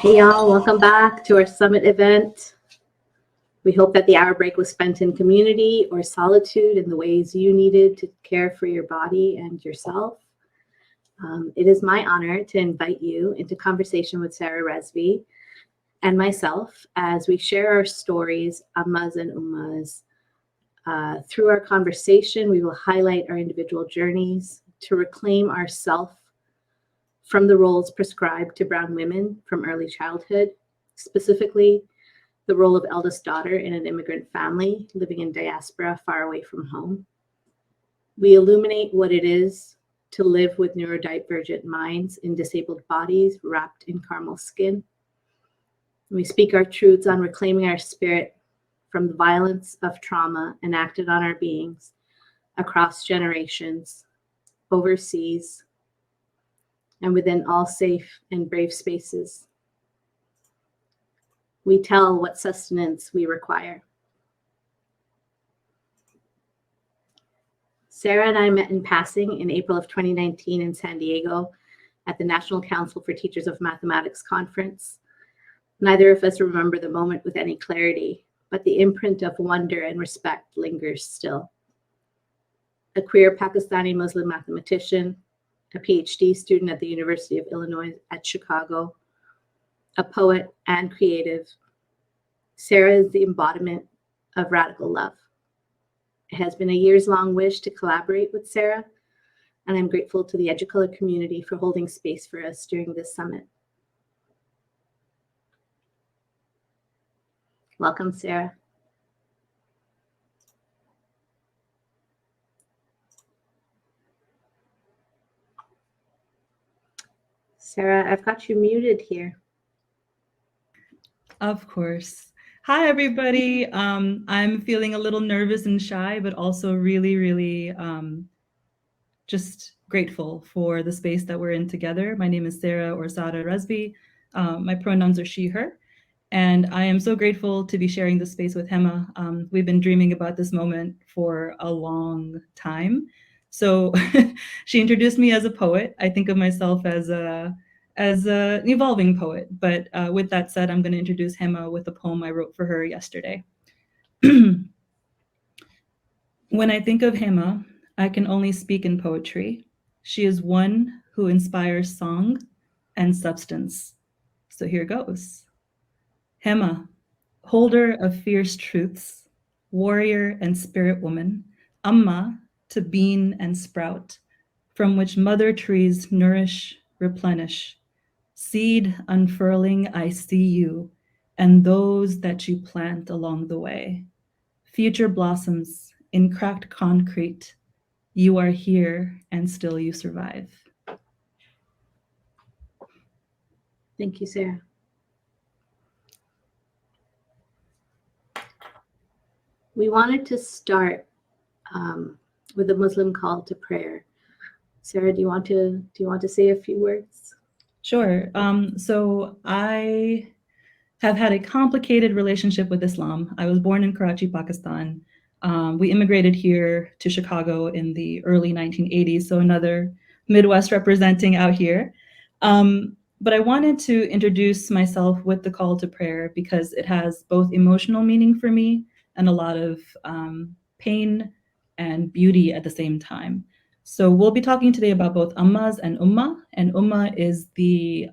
Hey y'all, welcome back to our summit event. We hope that the hour break was spent in community or solitude in the ways you needed to care for your body and yourself. It is my honor to invite you into conversation with Sara Rezvi and myself as we share our stories, Ammas and Ummahs. Through our conversation, we will highlight our individual journeys to reclaim ourself from the roles prescribed to brown women from early childhood, specifically the role of eldest daughter in an immigrant family living in diaspora far away from home. We illuminate what it is to live with neurodivergent minds in disabled bodies wrapped in caramel skin. We speak our truths on reclaiming our spirit from the violence of trauma enacted on our beings across generations, overseas, and within all safe and brave spaces. We tell what sustenance we require. Sara and I met in passing in April of 2019 in San Diego at the National Council for Teachers of Mathematics conference. Neither of us remember the moment with any clarity, but the imprint of wonder and respect lingers still. A queer Pakistani Muslim mathematician, a PhD student at the University of Illinois at Chicago, a poet and creative, Sara is the embodiment of radical love. It has been a years-long wish to collaborate with Sara, and I'm grateful to the Educolor community for holding space for us during this summit. Welcome, Sara. Sara, I've got you muted here. Of course. Hi, everybody. I'm feeling a little nervous and shy, but also really just grateful for the space that we're in together. My name is Sara or Sara Rezvi. My pronouns are she, her. And I am so grateful to be sharing this space with Hema. We've been dreaming about this moment for a long time. So she introduced me as a poet. I think of myself as an evolving poet. But with that said, I'm going to introduce Hema with a poem I wrote for her yesterday. When I think of Hema, I can only speak in poetry. She is one who inspires song and substance. So here goes. Hema, holder of fierce truths, warrior and spirit woman, Amma to bean and sprout, from which mother trees nourish, replenish. Seed unfurling, I see you, and those that you plant along the way. Future blossoms in cracked concrete, you are here and still you survive. Thank you, Sara. We wanted to start with a Muslim call to prayer. Sara, do you want to say a few words? Sure. So I have had a complicated relationship with Islam. I was born in Karachi, Pakistan. We immigrated here to Chicago in the early 1980s, so another Midwest representing out here. But I wanted to introduce myself with the call to prayer because it has both emotional meaning for me and a lot of pain and beauty at the same time. So we'll be talking today about both Ammas and Ummah, and Ummah is the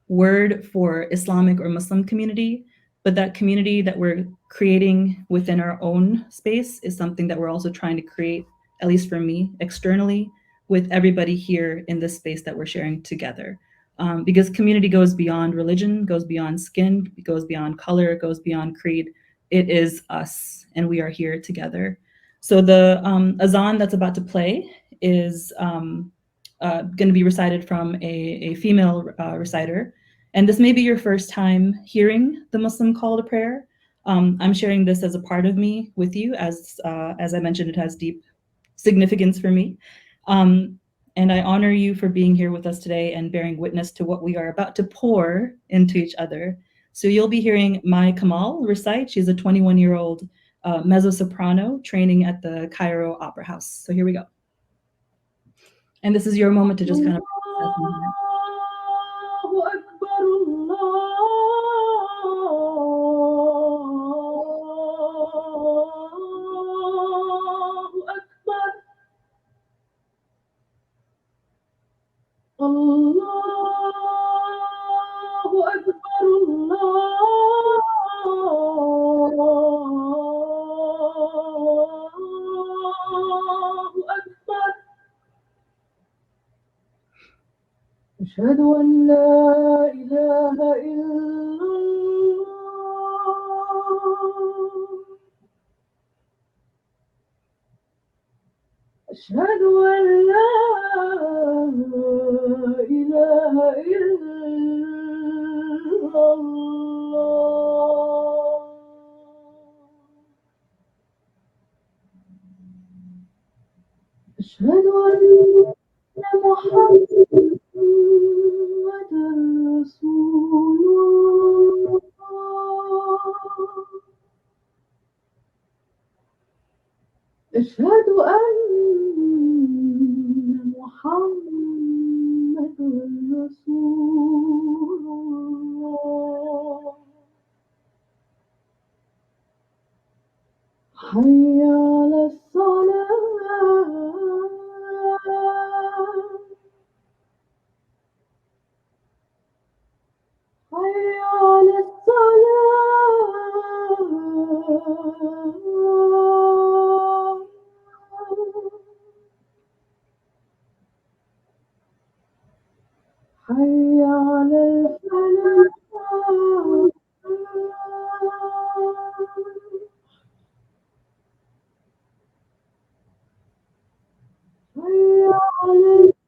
word for Islamic or Muslim community, but that community that we're creating within our own space is something that we're also trying to create, at least for me, externally, with everybody here in this space that we're sharing together. Because community goes beyond religion, goes beyond skin, goes beyond color, goes beyond creed. It is us, and we are here together. So the azan that's about to play is going to be recited from a female reciter. And this may be your first time hearing the Muslim call to prayer. I'm sharing this as a part of me with you. As I mentioned, it has deep significance for me. And I honor you for being here with us today and bearing witness to what we are about to pour into each other. So you'll be hearing Mai Kamal recite. She's a 21-year-old mezzo-soprano training at the Cairo Opera House. So here we go. And this is your moment to just kind of أشهد أن لا إله إلا الله أشهد أن لا إله إلا الله أشهد أن محمدا رسول الله أشهد أن محمدا رسول الله حي على الصلاة حي على الصلاة حي على الفلاح حي على الفلاح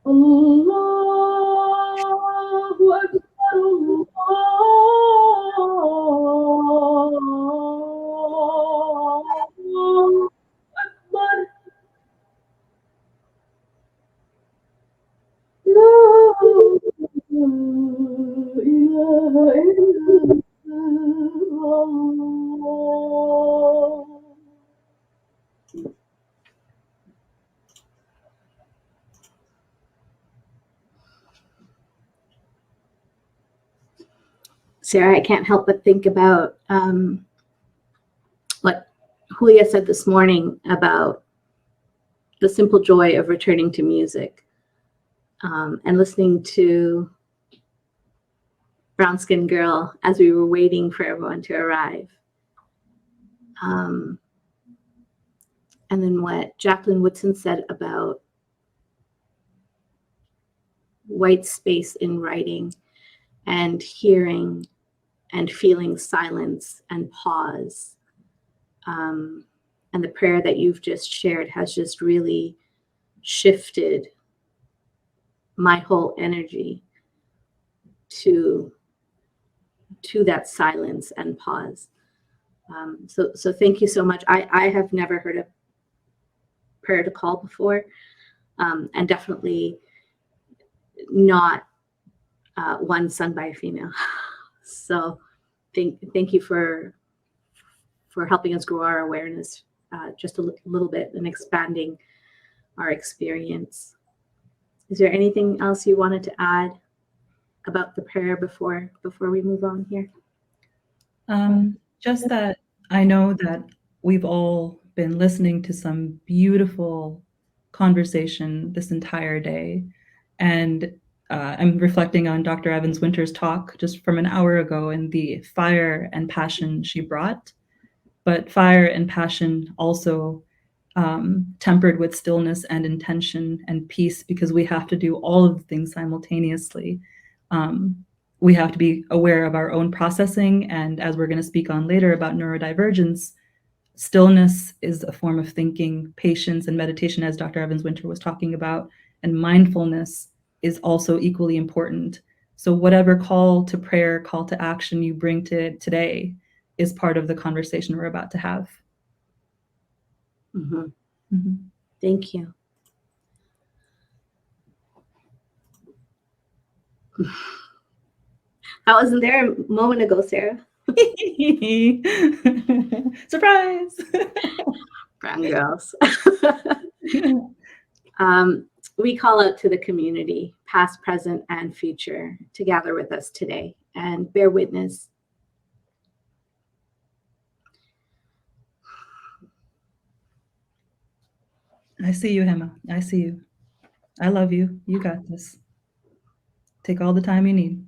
الله أكبر الله أكبر لا إله إلا الله Sarah, I can't help but think about what Julia said this morning about the simple joy of returning to music and listening to Brown Skin Girl as we were waiting for everyone to arrive. And then what Jacqueline Woodson said about white space in writing and hearing and feeling silence and pause. And the prayer that you've just shared has just really shifted my whole energy to that silence and pause. So thank you so much. I have never heard a prayer to call before, and definitely not one sung by a female. So thank you for helping us grow our awareness just a little bit and expanding our experience. Is there anything else you wanted to add about the prayer before we move on here? Just that I know that we've all been listening to some beautiful conversation this entire day. And I'm reflecting on Dr. Evans Winter's talk just from an hour ago and the fire and passion she brought. But fire and passion also tempered with stillness and intention and peace, because we have to do all of the things simultaneously. We have to be aware of our own processing. And as we're going to speak on later about neurodivergence, stillness is a form of thinking, patience and meditation, as Dr. Evans Winter was talking about, and mindfulness is also equally important. So whatever call to prayer, call to action you bring to today is part of the conversation we're about to have. Mm-hmm. Mm-hmm. Thank you. I wasn't there a moment ago, Sarah. Surprise! Brown girls. We call out to the community, past, present, and future, to gather with us today and bear witness. I see you, Hema. I see you. I love you. You got this. Take all the time you need.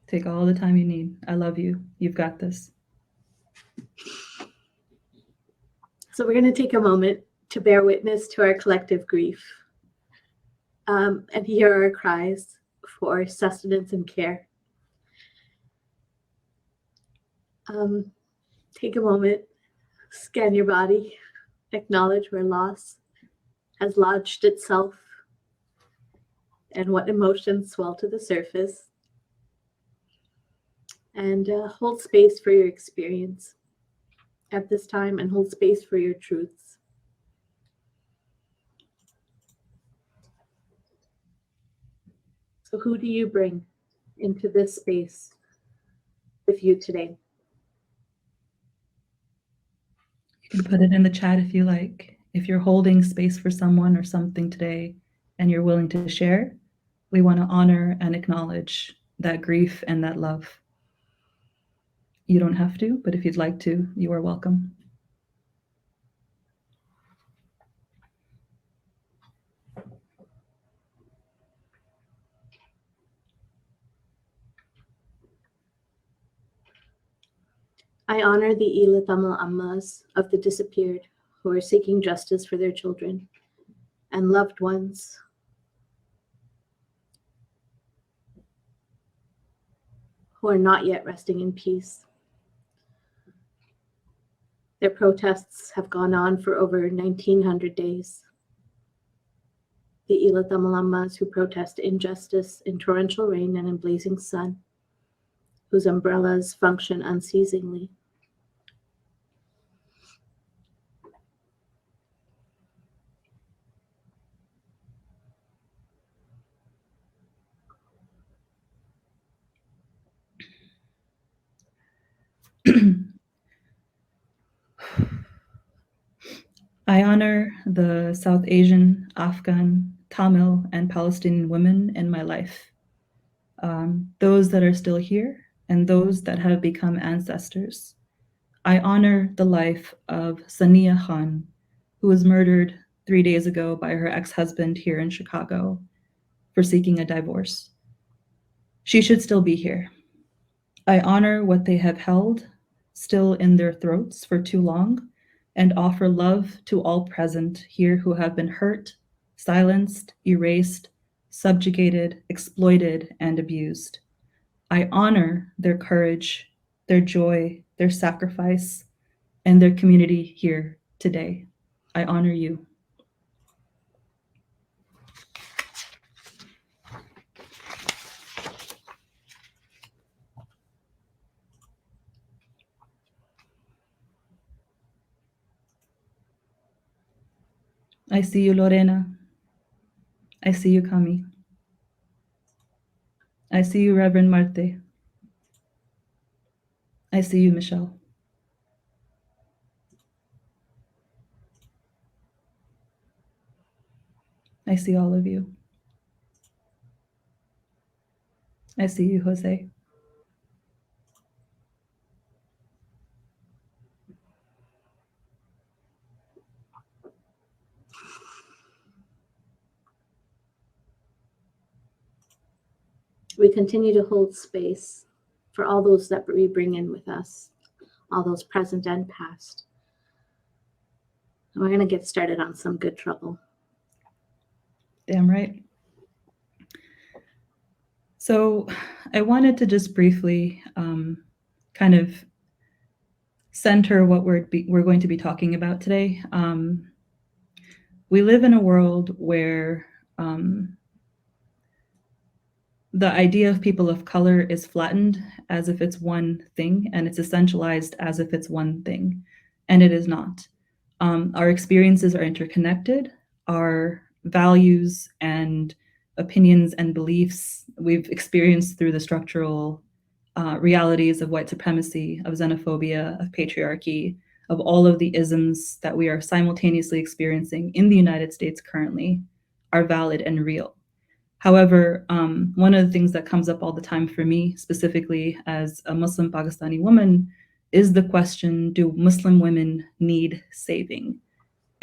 Take all the time you need. I love you. You've got this. So we're going to take a moment to bear witness to our collective grief and hear our cries for sustenance and care. Take a moment, scan your body, acknowledge where loss has lodged itself and what emotions swell to the surface, and hold space for your experience at this time and hold space for your truths. So who do you bring into this space with you today? You can put it in the chat if you like. If you're holding space for someone or something today and you're willing to share, we want to honor and acknowledge that grief and that love. You don't have to, but if you'd like to, you are welcome. I honor the Ammas of the disappeared who are seeking justice for their children and loved ones who are not yet resting in peace. Their protests have gone on for over 1900 days. The Ammas who protest injustice in torrential rain and in blazing sun, whose umbrellas function unceasingly. I honor the South Asian, Afghan, Tamil, and Palestinian women in my life. Those that are still here and those that have become ancestors. I honor the life of Sania Khan, who was murdered 3 days ago by her ex-husband here in Chicago for seeking a divorce. She should still be here. I honor what they have held still in their throats for too long and offer love to all present here who have been hurt, silenced, erased, subjugated, exploited, and abused. I honor their courage, their joy, their sacrifice, and their community here today. I honor you. I see you, Lorena. I see you, Kami. I see you, Reverend Marte. I see you, Michelle. I see all of you. I see you, Jose. We continue to hold space for all those that we bring in with us, all those present and past. And we're going to get started on some good trouble. Damn right. So I wanted to just briefly kind of center what we're going to be talking about today. We live in a world where the idea of people of color is flattened as if it's one thing, and it's essentialized as if it's one thing, and it is not. Our experiences are interconnected. Our values and opinions and beliefs we've experienced through the structural realities of white supremacy, of xenophobia, of patriarchy, of all of the isms that we are simultaneously experiencing in the United States currently are valid and real. However, one of the things that comes up all the time for me, specifically as a Muslim Pakistani woman, is the question, do Muslim women need saving?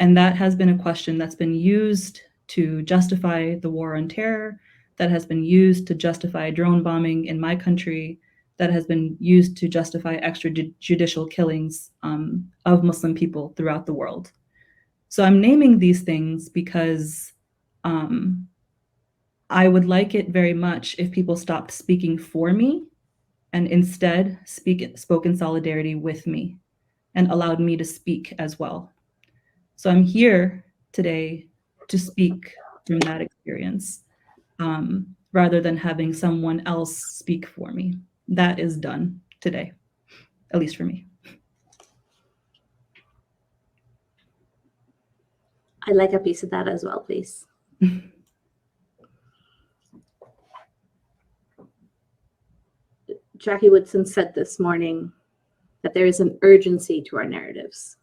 And that has been a question that's been used to justify the war on terror, that has been used to justify drone bombing in my country, that has been used to justify extrajudicial killings of Muslim people throughout the world. So I'm naming these things because I would like it very much if people stopped speaking for me and instead spoke in solidarity with me and allowed me to speak as well. So I'm here today to speak from that experience rather than having someone else speak for me. That is done today, at least for me. I'd like a piece of that as well, please. Jackie Woodson said this morning that there is an urgency to our narratives.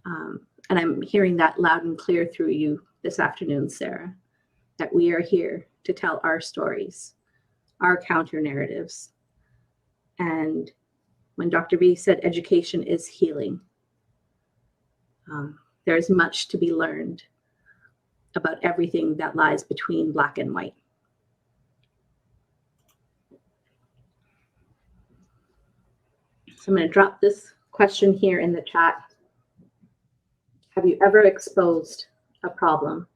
And I'm hearing that loud and clear through you this afternoon, Sara, that we are here to tell our stories, our counter narratives. And when Dr. B said education is healing, there is much to be learned about everything that lies between Black and white. So I'm going to drop this question here in the chat. Have you ever exposed a problem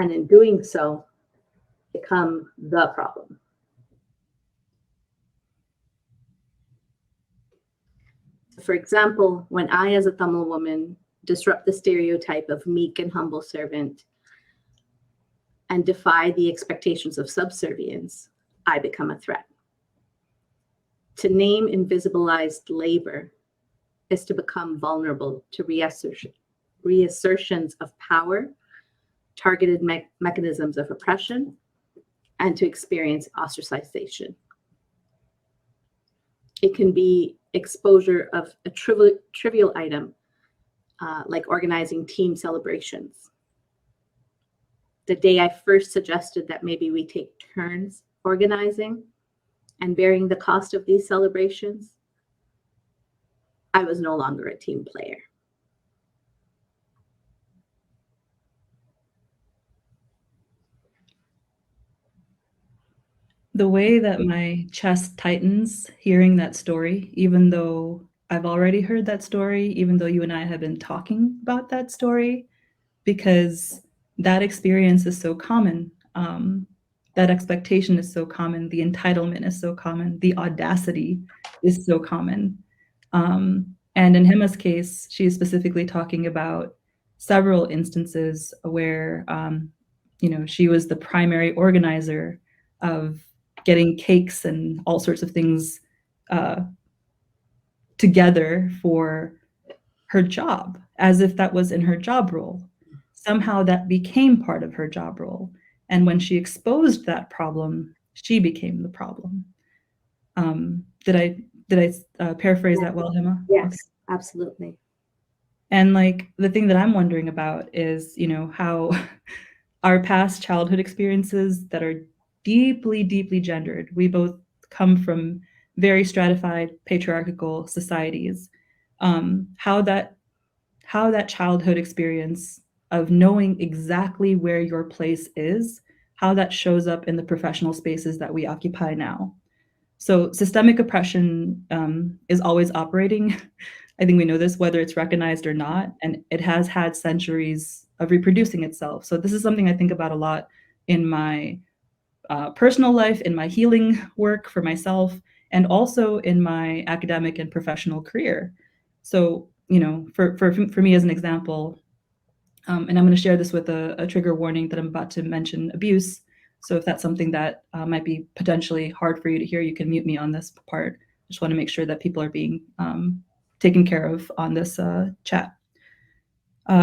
and in doing so become the problem? For example, when I, as a Tamil woman, disrupt the stereotype of meek and humble servant and defy the expectations of subservience, I become a threat. To name invisibilized labor is to become vulnerable to reassertions of power, targeted mechanisms of oppression, and to experience ostracization. It can be exposure of a trivial item, like organizing team celebrations. The day I first suggested that maybe we take turns organizing and bearing the cost of these celebrations, I was no longer a team player. The way that my chest tightens hearing that story, even though I've already heard that story, even though you and I have been talking about that story, because that experience is so common. That expectation is so common. The entitlement is so common. The audacity is so common. And in Hema's case, she's specifically talking about several instances where, she was the primary organizer of getting cakes and all sorts of things together for her job, as if that was in her job role. Somehow that became part of her job role. And when she exposed that problem, she became the problem. Did I paraphrase that well, Hema? Yes, Okay. absolutely. And like the thing that I'm wondering about is, how our past childhood experiences that are deeply, deeply gendered. We both come from very stratified patriarchal societies. How that childhood experience of knowing exactly where your place is, how that shows up in the professional spaces that we occupy now. So systemic oppression is always operating. I think we know this, whether it's recognized or not, and it has had centuries of reproducing itself. So this is something I think about a lot in my personal life, in my healing work for myself, and also in my academic and professional career. So, for me as an example, and I'm going to share this with a trigger warning that I'm about to mention abuse. So if that's something that might be potentially hard for you to hear, you can mute me on this part. I just want to make sure that people are being taken care of on this chat.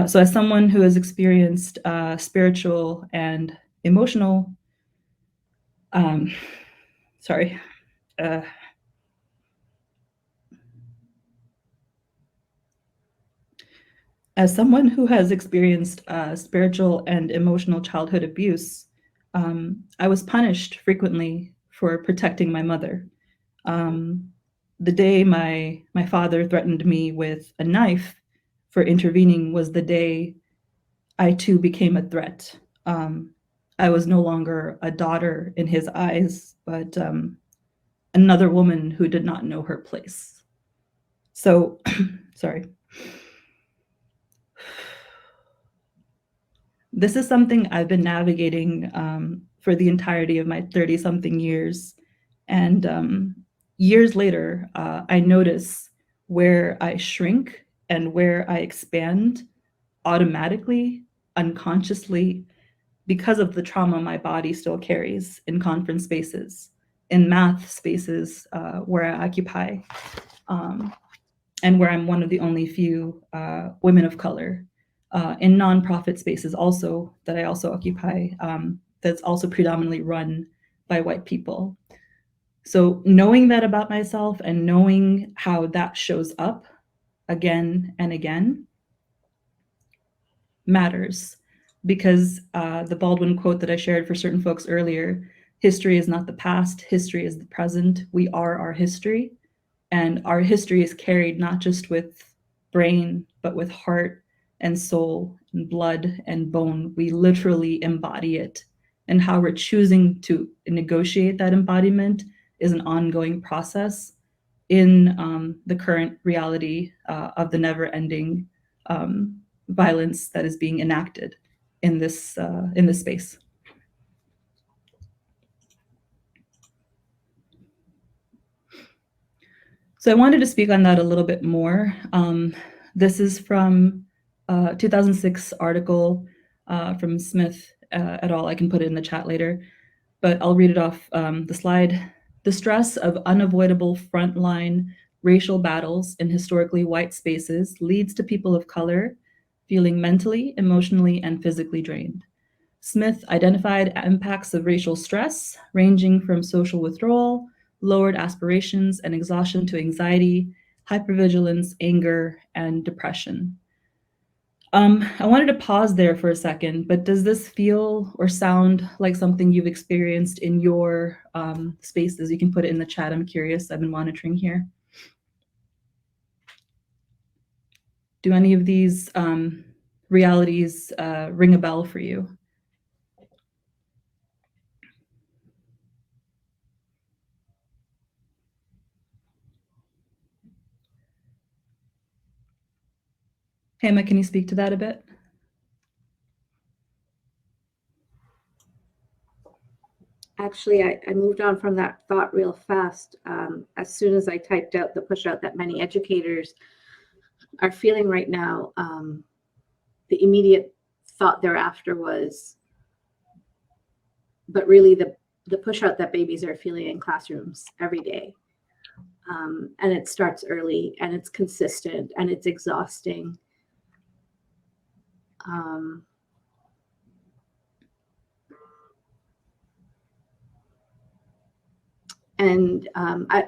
So as someone who has experienced spiritual and emotional, as someone who has experienced spiritual and emotional childhood abuse, I was punished frequently for protecting my mother. The day my father threatened me with a knife for intervening was the day I too became a threat. I was no longer a daughter in his eyes, but another woman who did not know her place. So, sorry. This is something I've been navigating for the entirety of my 30-something years. And years later, I notice where I shrink and where I expand automatically, unconsciously, because of the trauma my body still carries in conference spaces, in math spaces where I occupy, and where I'm one of the only few women of color, in nonprofit spaces also that I also occupy, that's also predominantly run by white people. So knowing that about myself and knowing how that shows up again and again matters, because the Baldwin quote that I shared for certain folks earlier, history is not the past, history is the present. We are our history, and our history is carried not just with brain, but with heart and soul and blood and bone. We literally embody it, and how we're choosing to negotiate that embodiment is an ongoing process in the current reality of the never-ending violence that is being enacted in this space. So I wanted to speak on that a little bit more. This is from a 2006 article from Smith et al. I can put it in the chat later, but I'll read it off the slide. The stress of unavoidable frontline racial battles in historically white spaces leads to people of color feeling mentally, emotionally, and physically drained. Smith identified impacts of racial stress, ranging from social withdrawal, lowered aspirations, and exhaustion to anxiety, hypervigilance, anger, and depression. I wanted to pause there for a second, but does this feel or sound like something you've experienced in your spaces? You can put it in the chat. I'm curious. I've been monitoring here. Do any of these realities ring a bell for you? Hema, can you speak to that a bit? Actually, I moved on from that thought real fast. As soon as I typed out the push out that many educators are feeling right now, the immediate thought thereafter was, but really the push out that babies are feeling in classrooms every day. And it starts early, and it's consistent, and it's exhausting.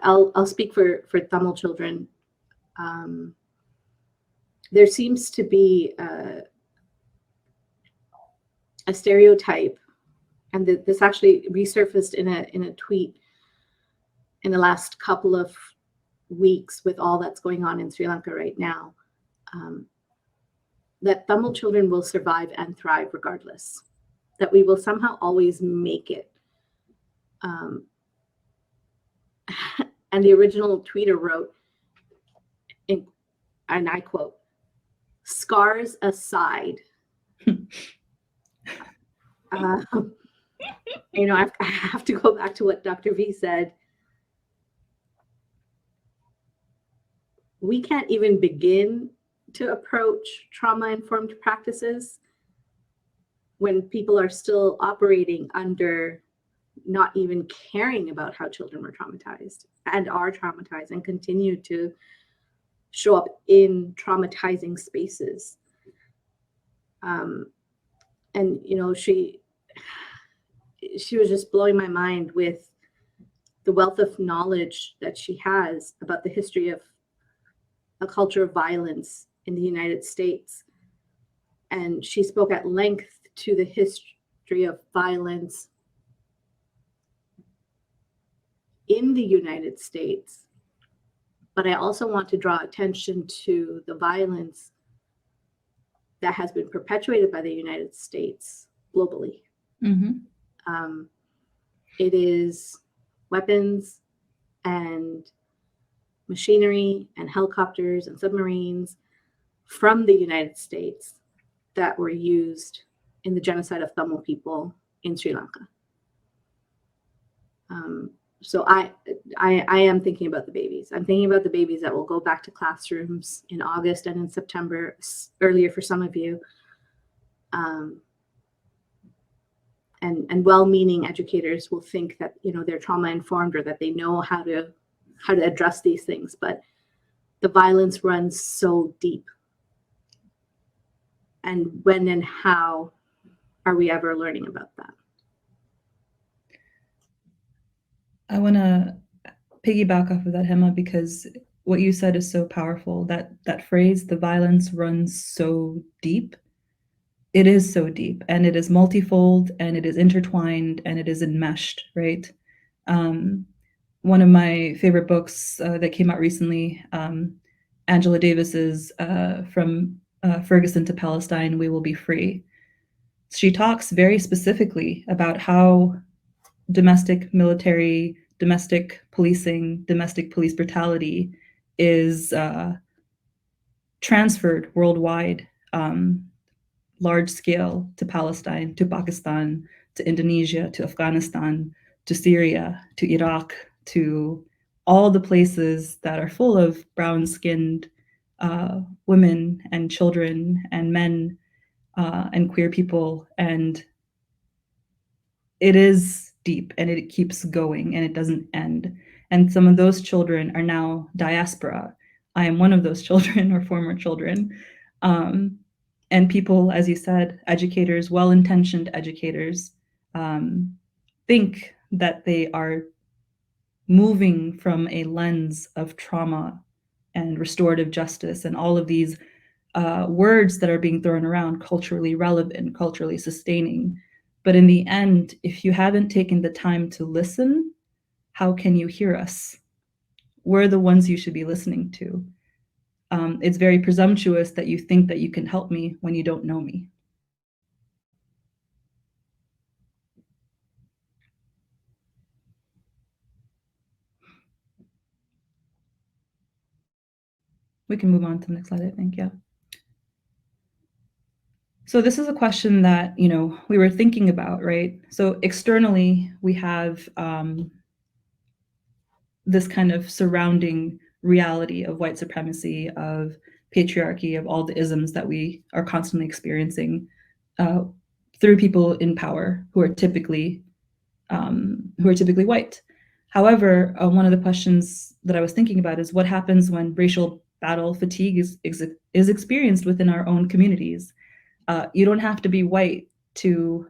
I'll speak for Tamil children. There seems to be a stereotype, and this actually resurfaced in a tweet in the last couple of weeks with all that's going on in Sri Lanka right now, that Tamil children will survive and thrive regardless, that we will somehow always make it. And the original tweeter wrote, and I quote, "Scars aside," I have to go back to what Dr. V said. We can't even begin to approach trauma-informed practices when people are still operating under not even caring about how children were traumatized and are traumatized and continue to show up in traumatizing spaces. And she was just blowing my mind with the wealth of knowledge that she has about the history of a culture of violence in the United States. And she spoke at length to the history of violence in the United States. But I also want to draw attention to the violence that has been perpetuated by the United States globally, It is weapons and machinery and helicopters and submarines from the United States that were used in the genocide of Tamil people in Sri Lanka. So I am thinking about the babies. I'm thinking about the babies that will go back to classrooms in August and in September, earlier for some of you. And well-meaning educators will think that, you know, they're trauma-informed or that they know how to address these things, but the violence runs so deep. And when and how are we ever learning about that? I want to piggyback off of that, Hema, because what you said is so powerful. That phrase, the violence runs so deep. It is so deep, and it is multifold, and it is intertwined, and it is enmeshed, right? One of my favorite books that came out recently, Angela Davis's From Ferguson to Palestine, We Will Be Free. She talks very specifically about how domestic military, domestic policing, domestic police brutality is transferred worldwide, large scale, to Palestine, to Pakistan, to Indonesia, to Afghanistan, to Syria, to Iraq, to all the places that are full of brown-skinned women and children and men and queer people. And it is deep, and it keeps going, and it doesn't end. And some of those children are now diaspora. I am one of those children, or former children. And people, as you said, educators, well-intentioned educators, think that they are moving from a lens of trauma and restorative justice and all of these words that are being thrown around, culturally relevant, culturally sustaining. But in the end, if you haven't taken the time to listen, how can you hear us? We're the ones you should be listening to. It's very presumptuous that you think that you can help me when you don't know me. We can move on to the next slide, I think, yeah. So this is a question that, you know, we were thinking about, right? So externally, we have this kind of surrounding reality of white supremacy, of patriarchy, of all the isms that we are constantly experiencing through people in power who are typically white. However, one of the questions that I was thinking about is what happens when racial battle fatigue is experienced within our own communities. You don't have to be white to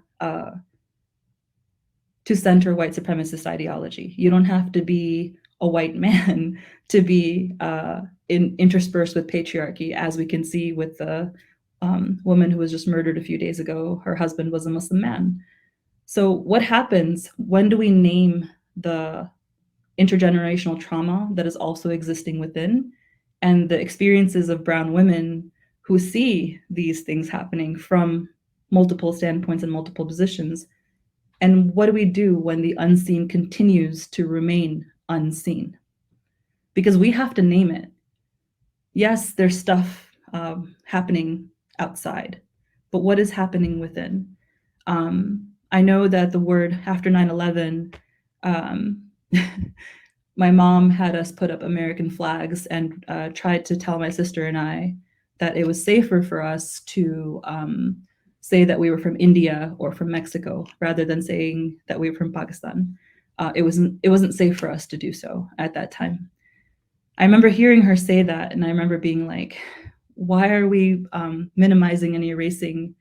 center white supremacist ideology. You don't have to be a white man to be interspersed with patriarchy, as we can see with the woman who was just murdered a few days ago. Her husband was a Muslim man. So what happens? When do we name the intergenerational trauma that is also existing within, and the experiences of brown women who see these things happening from multiple standpoints and multiple positions? And what do we do when the unseen continues to remain unseen? Because we have to name it. Yes, there's stuff happening outside, but what is happening within? I know that the word after 9/11, my mom had us put up American flags and tried to tell my sister and I that it was safer for us to say that we were from India or from Mexico rather than saying that we were from Pakistan. It wasn't safe for us to do so at that time. I remember hearing her say that, and I remember being like, why are we minimizing and erasing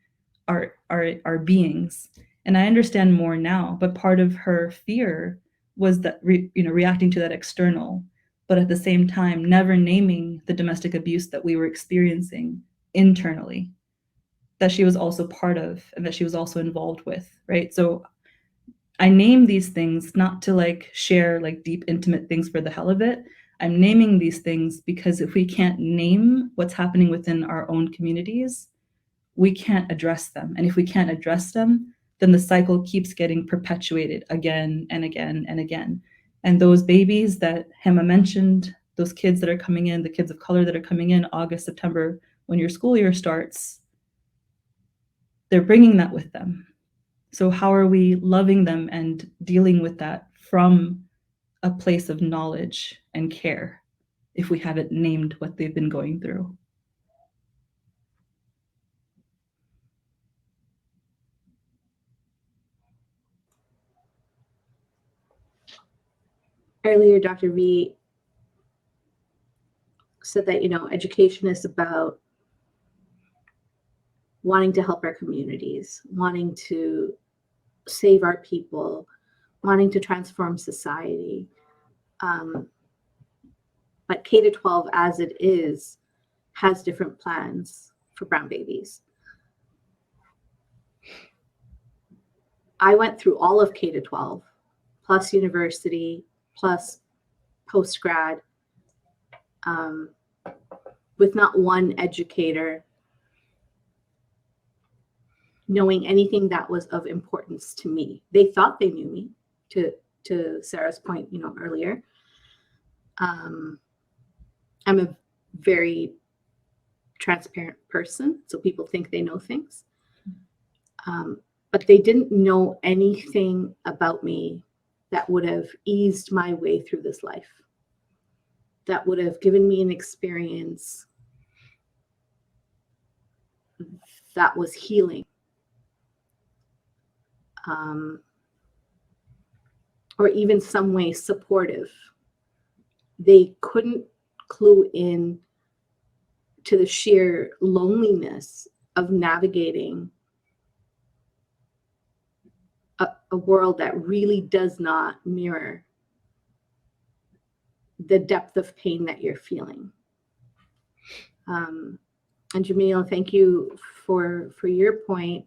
our beings? And I understand more now, but part of her fear was that reacting to that external, but at the same time never naming the domestic abuse that we were experiencing internally, that she was also part of and that she was also involved with, right? So I name these things not to like share like deep, intimate things for the hell of it. I'm naming these things because if we can't name what's happening within our own communities, we can't address them. And if we can't address them, then the cycle keeps getting perpetuated again and again and again. And those babies that Hema mentioned, those kids that are coming in, the kids of color that are coming in August, September, when your school year starts, they're bringing that with them. So how are we loving them and dealing with that from a place of knowledge and care if we haven't named what they've been going through? Earlier, Dr. V said that, education is about wanting to help our communities, wanting to save our people, wanting to transform society. But K-12 as it is has different plans for brown babies. I went through all of K-12, plus university, plus post-grad, with not one educator knowing anything that was of importance to me. They thought they knew me, to Sarah's point, earlier. I'm a very transparent person, so people think they know things. But they didn't know anything about me that would have eased my way through this life, that would have given me an experience that was healing. Or even some way supportive. They couldn't clue in to the sheer loneliness of navigating a world that really does not mirror the depth of pain that you're feeling. And Jamil, thank you for your point.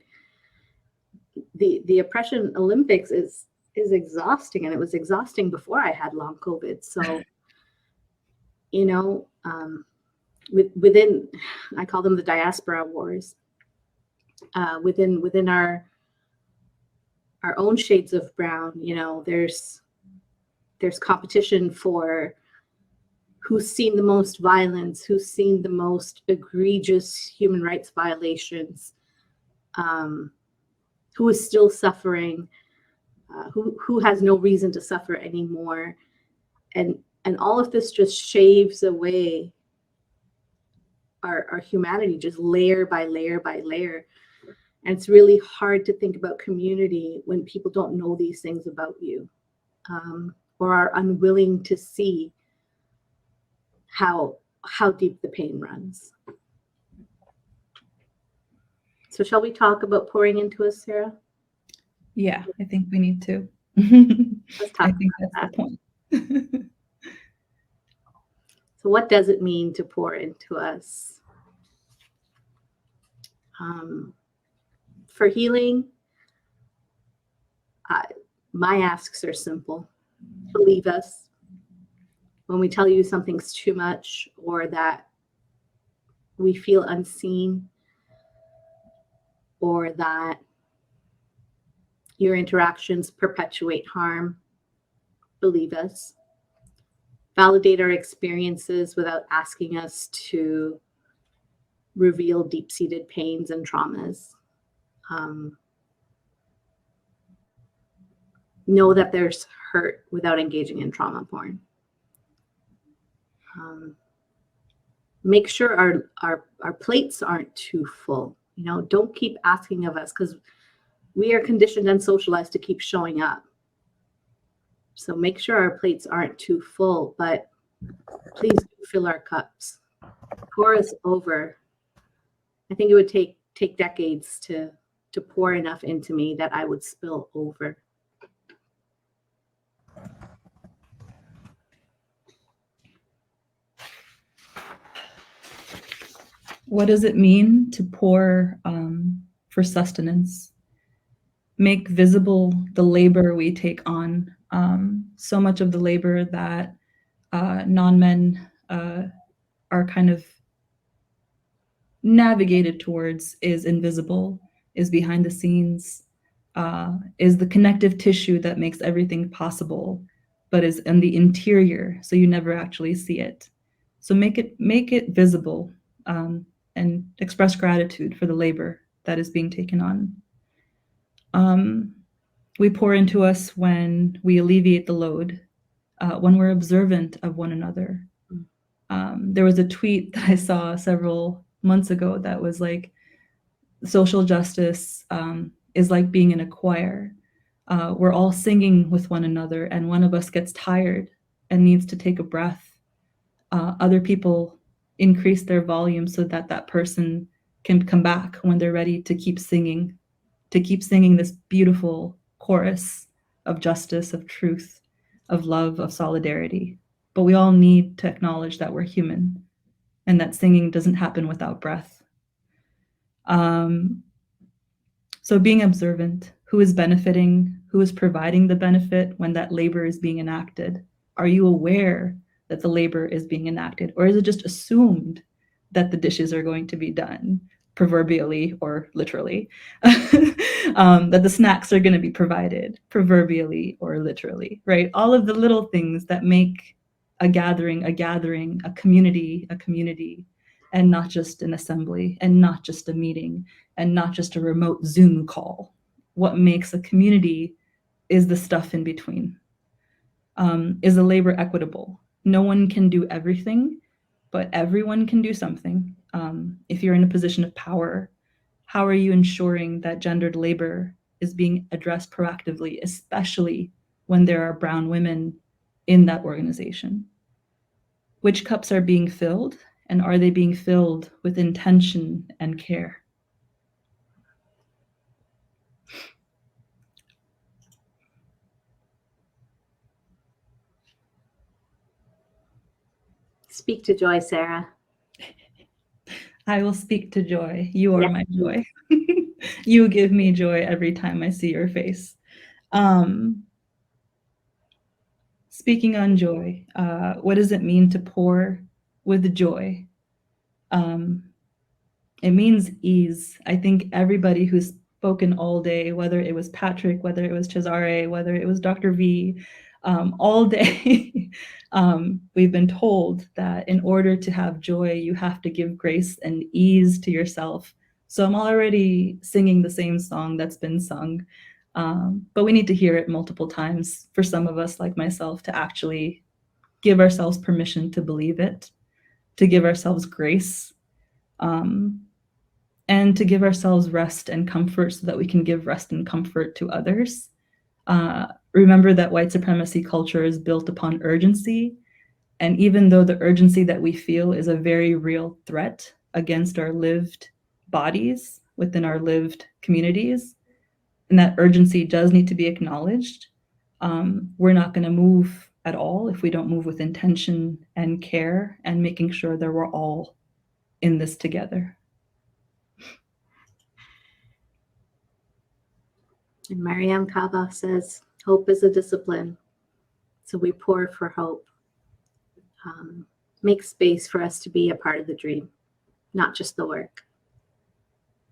The Oppression Olympics is exhausting, and it was exhausting before I had long COVID. So, within, I call them the diaspora wars. Within our own shades of brown, there's competition for who's seen the most violence, who's seen the most egregious human rights violations, who is still suffering, who has no reason to suffer anymore. And all of this just shaves away our humanity, just layer by layer by layer. And it's really hard to think about community when people don't know these things about you, or are unwilling to see how deep the pain runs. So shall we talk about pouring into us, Sarah? Yeah, I think we need to. Let's talk I think about that's that. the point. So what does it mean to pour into us? For healing, my asks are simple. Believe us when we tell you something's too much, or that we feel unseen, or that your interactions perpetuate harm. Believe us. Validate our experiences without asking us to reveal deep-seated pains and traumas. Know that there's hurt without engaging in trauma porn. Make sure our plates aren't too full. Don't keep asking of us, because we are conditioned and socialized to keep showing up. So make sure our plates aren't too full, but please fill our cups. Pour us over. I think it would take decades to pour enough into me that I would spill over. What does it mean to pour for sustenance? Make visible the labor we take on. So much of the labor that non-men are kind of navigated towards is invisible, is behind the scenes. is the connective tissue that makes everything possible, but is in the interior, so you never actually see it. So make it visible, and express gratitude for the labor that is being taken on. We pour into us when we alleviate the load, when we're observant of one another. There was a tweet that I saw several months ago that was like, social justice is like being in a choir. We're all singing with one another, and one of us gets tired and needs to take a breath. Other people increase their volume so that that person can come back when they're ready to keep singing this beautiful chorus of justice, of truth, of love, of solidarity. But we all need to acknowledge that we're human and that singing doesn't happen without breath. So being observant, who is benefiting, who is providing the benefit when that labor is being enacted? Are you aware that the labor is being enacted? Or is it just assumed that the dishes are going to be done, proverbially or literally? That the snacks are going to be provided, proverbially or literally, right? All of the little things that make a gathering, a community, and not just an assembly, and not just a meeting, and not just a remote Zoom call. What makes a community is the stuff in between. Is the labor equitable? No one can do everything, but everyone can do something. If you're in a position of power, how are you ensuring that gendered labor is being addressed proactively, especially when there are brown women in that organization? Which cups are being filled, and are they being filled with intention and care? Speak to joy, Sara. I will speak to joy. You are my joy. You give me joy every time I see your face. Speaking on joy, what does it mean to pour with joy? It means ease. I think everybody who's spoken all day, whether it was Patrick, whether it was Cesare, whether it was Dr. V, all day, we've been told that in order to have joy, you have to give grace and ease to yourself. So I'm already singing the same song that's been sung, but we need to hear it multiple times for some of us, like myself, to actually give ourselves permission to believe it, to give ourselves grace, and to give ourselves rest and comfort so that we can give rest and comfort to others. Remember that white supremacy culture is built upon urgency. And even though the urgency that we feel is a very real threat against our lived bodies within our lived communities, and that urgency does need to be acknowledged, we're not going to move at all if we don't move with intention and care and making sure that we're all in this together. And Mariam Kaba says, hope is a discipline. So we pour for hope. Make space for us to be a part of the dream, not just the work.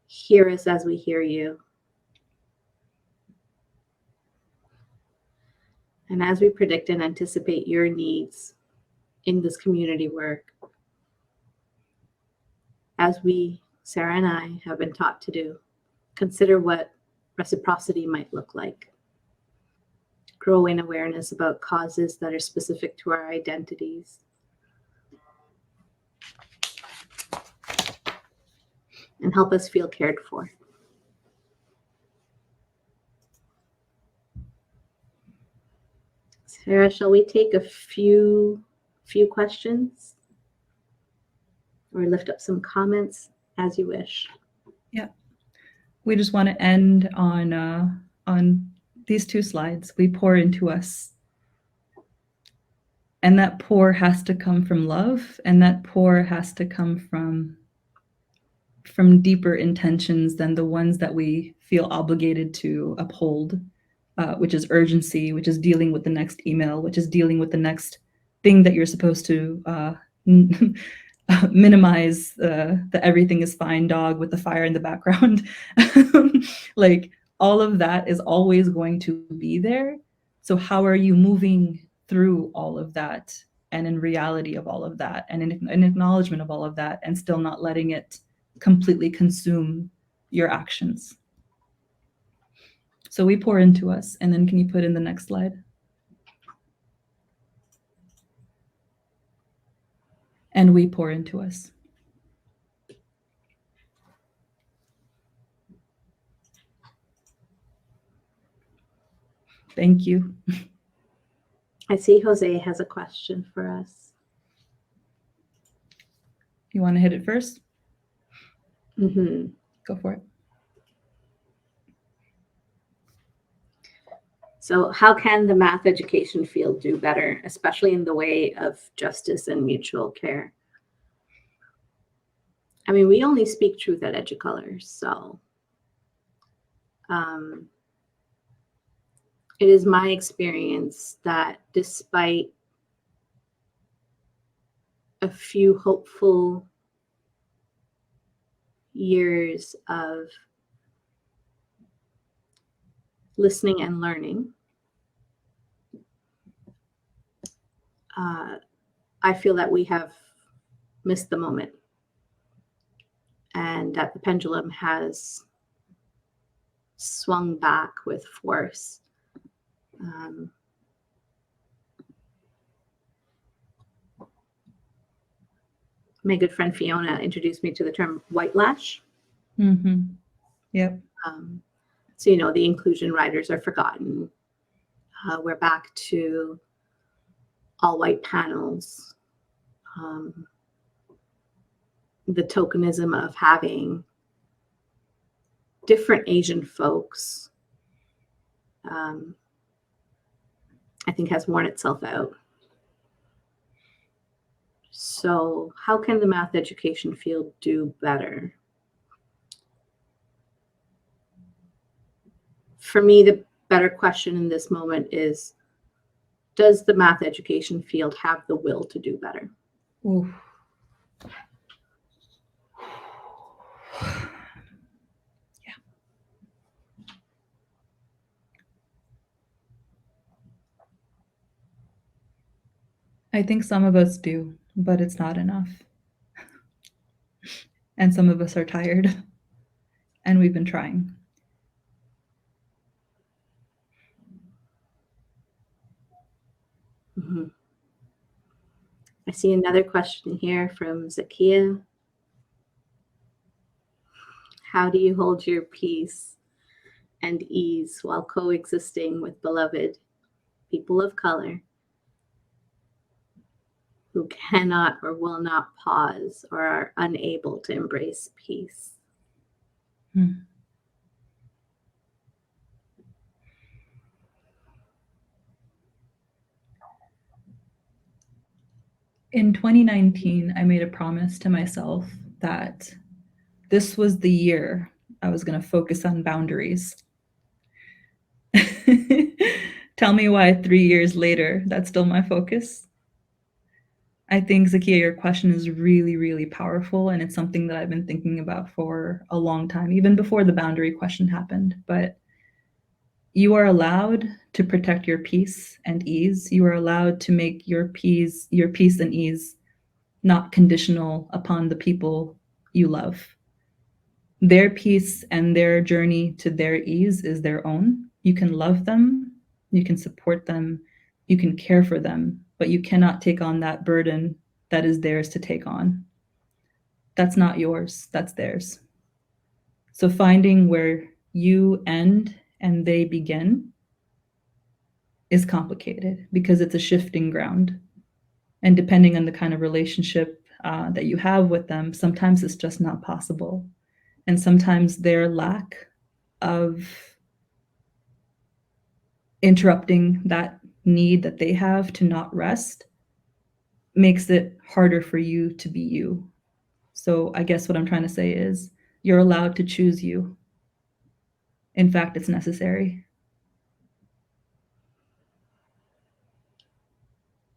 Hear us as we hear you. And as we predict and anticipate your needs in this community work, as we, Sara and I, have been taught to do, consider what reciprocity might look like. Growing awareness about causes that are specific to our identities. And help us feel cared for. Sara, shall we take a few questions? Or lift up some comments as you wish. Yeah. We just want to end on these two slides. We pour into us. And that pour has to come from love, and that pour has to come from deeper intentions than the ones that we feel obligated to uphold, which is urgency, which is dealing with the next email, which is dealing with the next thing that you're supposed to minimize the everything is fine dog with the fire in the background. Like all of that is always going to be there. So how are you moving through all of that, and in reality of all of that, and in acknowledgement of all of that, and still not letting it completely consume your actions? So we pour into us, and then can you put in the next slide? And we pour into us. Thank you. I see Jose has a question for us. You want to hit it first? Mm-hmm. Go for it. So how can the math education field do better, especially in the way of justice and mutual care? I mean, we only speak truth at Educolor, so it is my experience that despite a few hopeful years of listening and learning, I feel that we have missed the moment, and that the pendulum has swung back with force. My good friend Fiona introduced me to the term white lash. Mm-hmm. Yep. So, you know, the inclusion riders are forgotten. We're back to all white panels. The tokenism of having different Asian folks, I think, has worn itself out. So how can the math education field do better? For me, the better question in this moment is, does the math education field have the will to do better? Oof. Yeah. I think some of us do, but it's not enough. And some of us are tired, and we've been trying. Mm-hmm. I see another question here from Zakia. How do you hold your peace and ease while coexisting with beloved people of color who cannot or will not pause or are unable to embrace peace? In 2019, I made a promise to myself that this was the year I was going to focus on boundaries. Tell me why 3 years later, that's still my focus. I think, Zakia, your question is really, really powerful, and it's something that I've been thinking about for a long time, even before the boundary question happened. But you are allowed to protect your peace and ease. You are allowed to make your peace and ease not conditional upon the people you love. Their peace and their journey to their ease is their own. You can love them, you can support them, you can care for them, but you cannot take on that burden that is theirs to take on. That's not yours, that's theirs. So finding where you end and they begin is complicated because it's a shifting ground. And depending on the kind of relationship that you have with them, sometimes it's just not possible. And sometimes their lack of interrupting that need that they have to not rest makes it harder for you to be you. So I guess what I'm trying to say is you're allowed to choose you. In fact, it's necessary.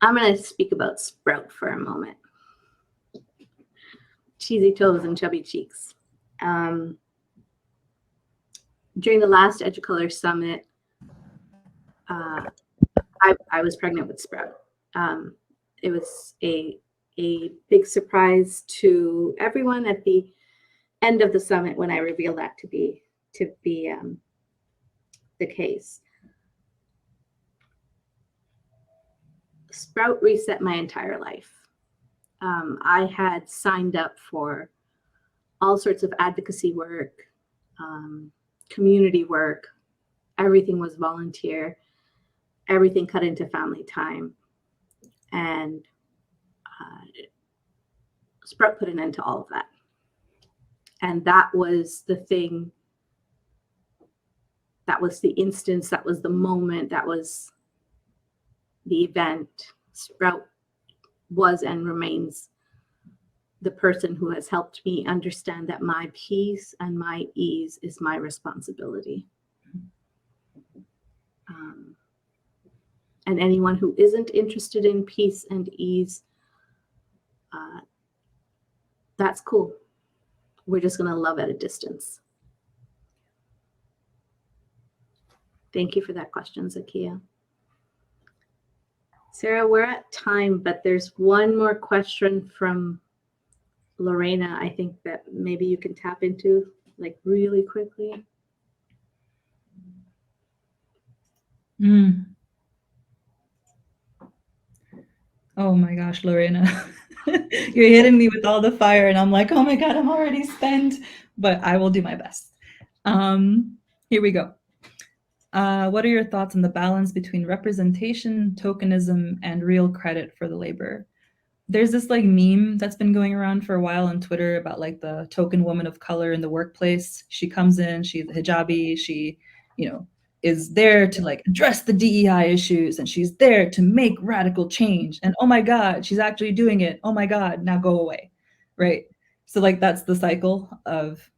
I'm going to speak about Sprout for a moment. Cheesy toes and chubby cheeks. during the last Educolor Summit, I was pregnant with Sprout. It was a big surprise to everyone at the end of the summit when I revealed that to be the case. Sprout reset my entire life. I had signed up for all sorts of advocacy work, community work. Everything was volunteer. Everything cut into family time. And Sprout put an end to all of that. And that was the thing. That was the instance. That was the moment. That was the event. Sprout was and remains the person who has helped me understand that my peace and my ease is my responsibility. And anyone who isn't interested in peace and ease, that's cool. We're just going to love at a distance. Thank you for that question, Zakia. Sarah, we're at time, but there's one more question from Lorena, I think that maybe you can tap into like really quickly. Oh my gosh, Lorena. You're hitting me with all the fire and I'm like, oh my God, I'm already spent, but I will do my best. Here we go. What are your thoughts on the balance between representation, tokenism, and real credit for the labor? There's this like meme that's been going around for a while on Twitter about like the token woman of color in the workplace. She comes in, she's a hijabi, she, is there to like address the DEI issues, and she's there to make radical change. And oh my God, she's actually doing it. Oh my God, now go away, right? So like that's the cycle of,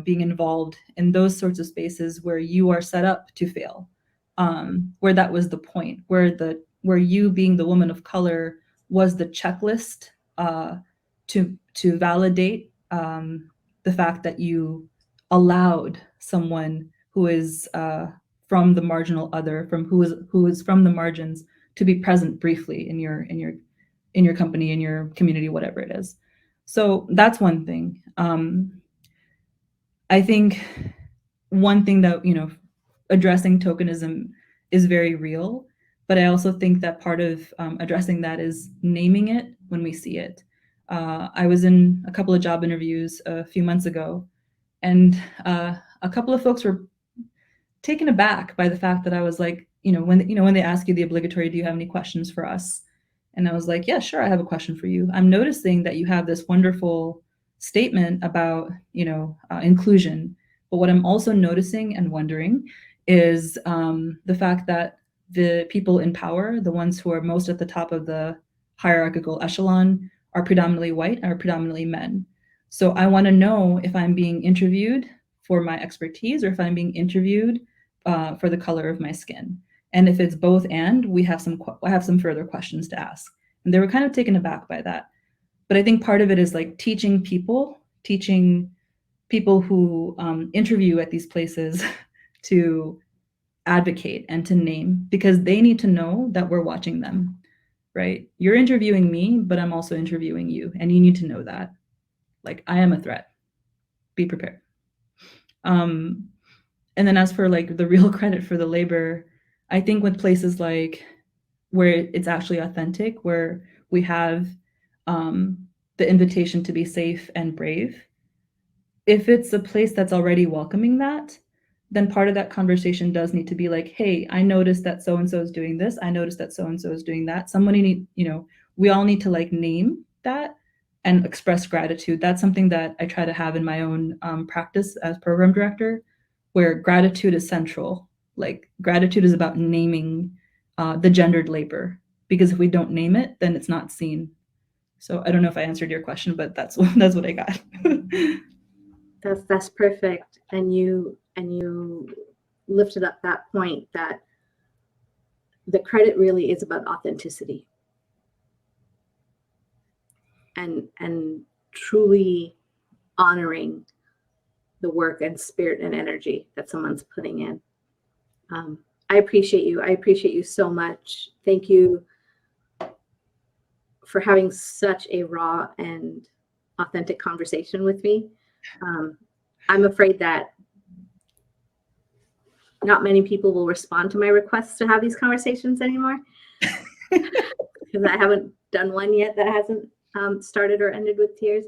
being involved in those sorts of spaces where you are set up to fail, where that was the point, where you being the woman of color was the checklist to validate the fact that you allowed someone who is from the marginal other, who is from the margins, to be present briefly in your company, in your community, whatever it is. So that's one thing. I think one thing that addressing tokenism is very real. But I also think that part of addressing that is naming it when we see it. I was in a couple of job interviews a few months ago, and a couple of folks were taken aback by the fact that I was like, when they ask you the obligatory, do you have any questions for us? And I was like, yeah, sure, I have a question for you. I'm noticing that you have this wonderful statement about, inclusion. But what I'm also noticing and wondering is the fact that the people in power, the ones who are most at the top of the hierarchical echelon, are predominantly white, are predominantly men. So I want to know if I'm being interviewed for my expertise or if I'm being interviewed for the color of my skin. And if it's both, and I have some further questions to ask. And they were kind of taken aback by that. But I think part of it is like teaching people who interview at these places to advocate and to name, because they need to know that we're watching them, right? You're interviewing me, but I'm also interviewing you, and you need to know that. Like, I am a threat. Be prepared. And then as for like the real credit for the labor, I think with places like where it's actually authentic, where we have the invitation to be safe and brave, if it's a place that's already welcoming that, then part of that conversation does need to be like, hey, I noticed that so-and-so is doing this. I noticed that so-and-so is doing that. We all need to like name that and express gratitude. That's something that I try to have in my own practice as program director, where gratitude is central. Like gratitude is about naming the gendered labor, because if we don't name it, then it's not seen. So I don't know if I answered your question, but that's what I got. That's perfect. And you lifted up that point that the credit really is about authenticity and truly honoring the work and spirit and energy that someone's putting in. I appreciate you. I appreciate you so much. Thank you for having such a raw and authentic conversation with me. I'm afraid that not many people will respond to my requests to have these conversations anymore, because I haven't done one yet that hasn't started or ended with tears.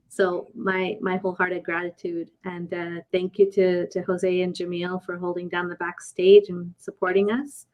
So my wholehearted gratitude, and thank you to Jose and Jamil for holding down the backstage and supporting us.